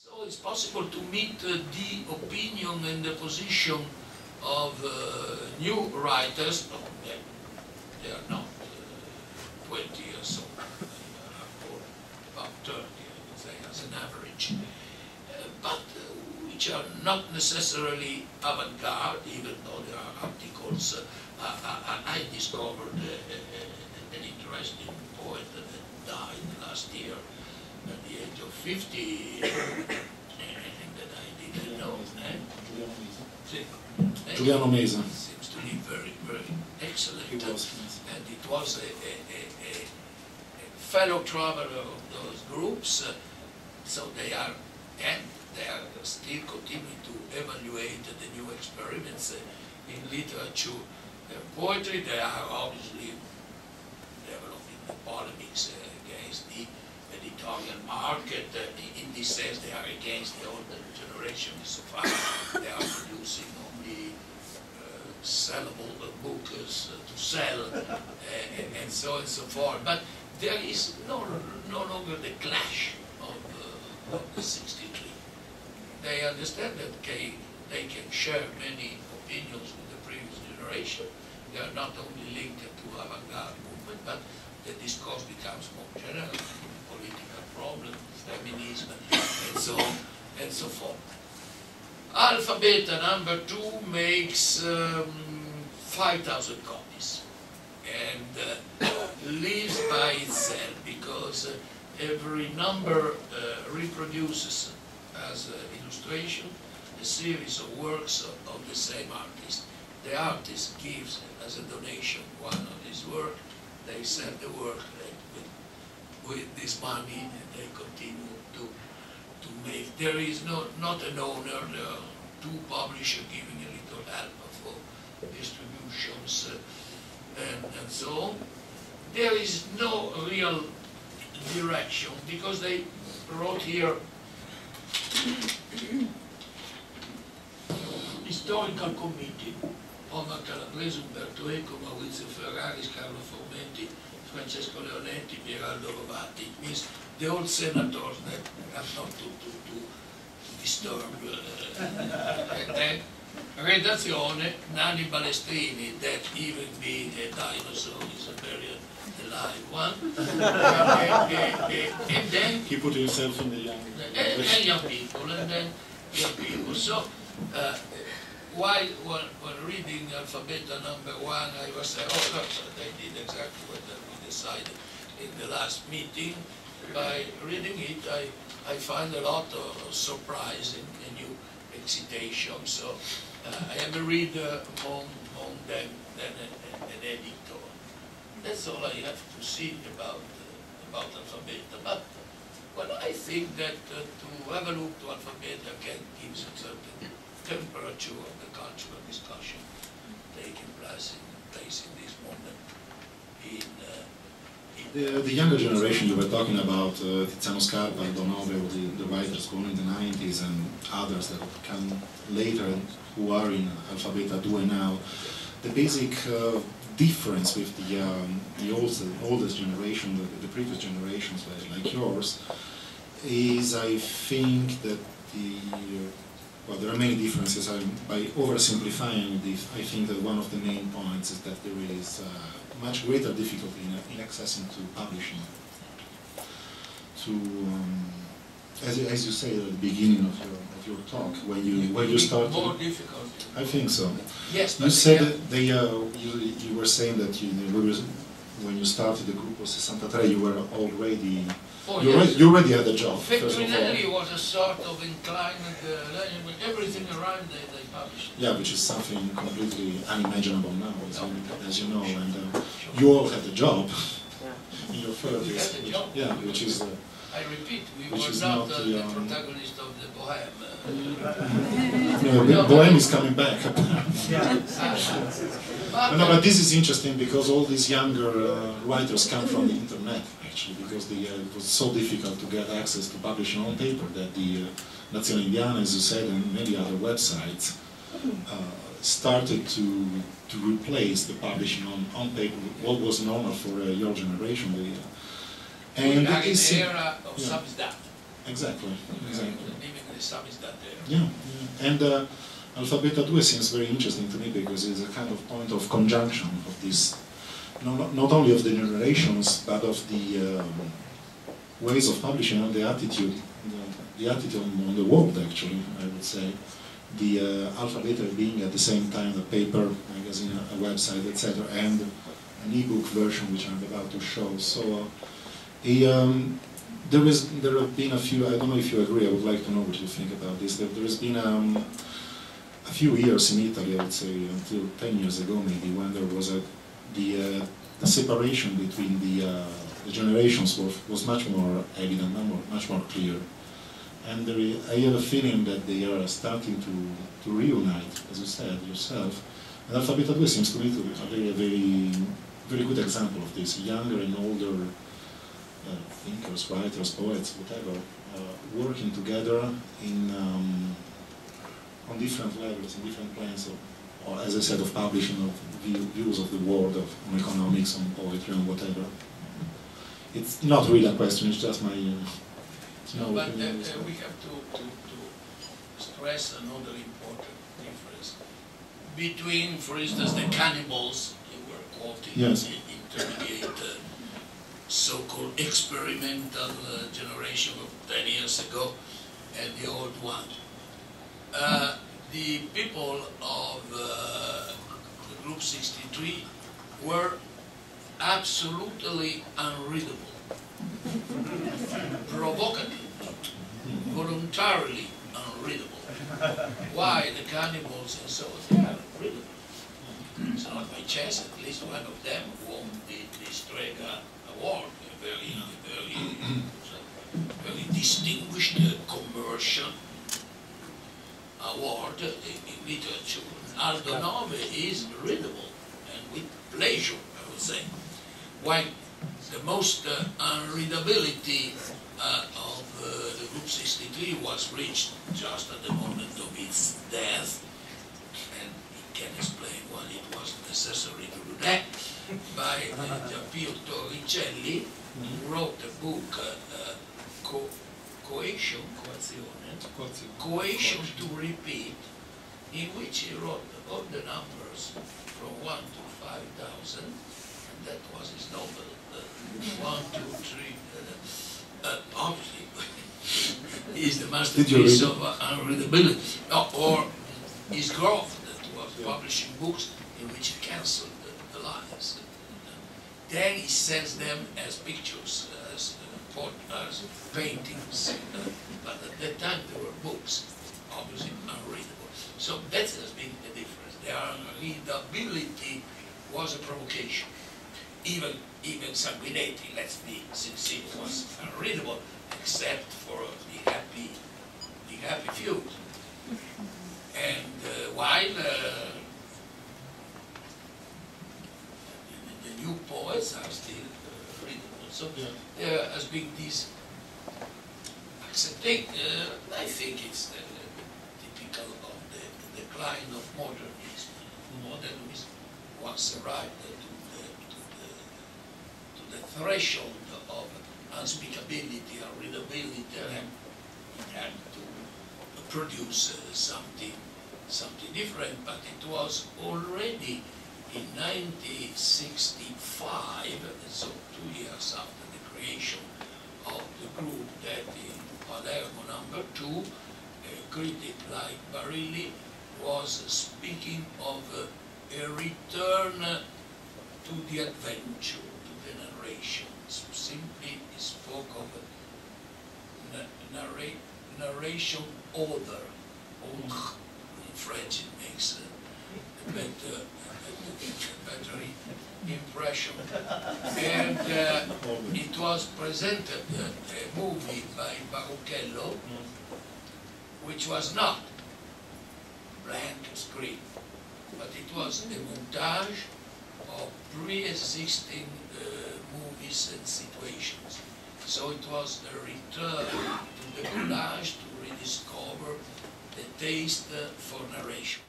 So it's possible to meet the opinion and the position of new writers. No, they are not 20 years old, they are all about 30, I would say, as an average. But which are not necessarily avant-garde, even though there are articles. I discovered an interesting poet that died last year at the age of 50, and that I didn't know. Giuliano Mesa. Seems to be very, very excellent. He was. And it was a fellow traveler of those groups, so they are still continuing to evaluate the new experiments in literature and poetry. They are obviously developing the polemics against the editorial market. In this sense, they are against the older generation so far. They are producing only sellable books to sell, and so on and so forth. But there is no longer the clash of the 63. They understand that they can share many opinions with the previous generation. They are not only linked to avant-garde movement, but the discourse becomes more general, political problems, feminism, and so on and so forth. Alpha Beta number 2 makes 5,000 copies and lives by itself because every number reproduces as illustration a series of works of the same artist. The artist gives as a donation one of his work, they sell the work with this money, and they continue to make. There is not an owner, there are two publishers giving a little help for distributions and so on. There is no real direction because they wrote here historical committee, Omar Calabrese, Umberto Eco, Maurizio Ferraris, Carlo Formenti, Francesco Leonetti, Pieraldo Rovati. It means the old senators that have not to disturb. And then Redazione, Nanni Balestrini, that even being a dinosaur is a very alive one. And then He put himself in the young and young people, and then young people. So while when reading Alpha Beta number 1, I was saying, oh look, they did exactly what we decided in the last meeting. By reading it, I find a lot of surprise and new excitation. So I am a reader more than an editor. That's all I have to say about Alpha Beta. But well, I think that to have a look to Alpha Beta can give a certain temperature of the cultural discussion taking place in this moment The younger generation you were talking about, Tiziano Scarpa, Donove, the writers born in the 90s, and others that come later who are in Alpha Beta 2 now, the basic difference with the oldest generation, the previous generations like yours, is I think that well, there are many differences. By oversimplifying this, I think that one of the main points is that there is much greater difficulty in accessing to publishing. As you say at the beginning of your talk, when you start, more difficult. I think so. Yes, you said you were saying that when you started the Gruppo 63, you were already. Oh, you already had a job. Feltrinelli was a sort of inclined, everything around they published. Yeah, which is something completely unimaginable now, as you know. And you all had a job in your 30s. Yeah, which is. I repeat, we were not the protagonist of the Bohème. No, Bohème is coming back. No, but this is interesting because all these younger writers come from the internet, actually, because it was so difficult to get access to publishing on paper that the Nazione Indiana, as you said, and many other websites started to replace the publishing on paper, what was normal for your generation. And we are in the era of substat. Exactly. Even the sum is that there. Yeah, yeah. And Alpha Beta 2 seems very interesting to me because it's a kind of point of conjunction of this, not only of the generations, but of the ways of publishing and the attitude on the world, actually, I would say. The Alpha Beta being at the same time a paper, magazine, a website, etc., and an e-book version, which I'm about to show. So there have been a few, I don't know if you agree, I would like to know what you think about this. There has been a few years in Italy, I would say, until 10 years ago maybe, when there was the separation between the generations was much more evident, much more clear. And I have a feeling that they are starting to reunite, as you said yourself. And Alpha Beta 2 seems to me to be a very good example of this. Younger and older thinkers, writers, poets, whatever, working together on different levels, in different planes, or as I said, of publishing, of views of the world, on economics, on poetry, on whatever. It's not really a question, it's just my... No, but we have to stress another important difference between, for instance, the cannibals you were quoting, yes, the intermediate so-called experimental generation of 10 years ago, and the old one. The people of the Group 63 were absolutely unreadable. Provocative, voluntarily unreadable. Why the cannibals and so on, they are unreadable. It's not by chance, at least one of them won the Strega Award, a very distinguished commercial award in literature. Aldo Nove is readable, and with pleasure, I would say. While the most unreadability of the Group 63 was reached just at the moment of its death, and it can explain why it was necessary to do that, by Giappio Torricelli, who wrote a book, Cohesion to Repeat, in which he wrote all the numbers from 1 to 5,000, and that was his novel. 1, 2, 3, obviously, is the masterpiece of unreadability. Or his Groff, that was publishing books in which he cancelled the lines. Then he sends them as pictures, as paintings, but at that time they were books, obviously unreadable. So that has been the difference. The unreadability was a provocation. Even Sanguinetti, let's be sincere, was unreadable, except for the happy few. And while the new poets are still readable. So there has been this accepting, I think it's typical of the decline of modernism. Modernism once arrived to the threshold of unspeakability and readability, and it had to produce something different, but it was already in 1965, so 2 years after the creation of the group, that in Palermo #2, a critic like Barilli was speaking of a return to the adventure, to the narration. So simply he spoke of narration other. In French it makes a better impression. And it was presented, a movie by Baruchello, which was not blank screen, but it was a montage of pre-existing movies and situations. So it was a return to the collage to rediscover the taste for narration.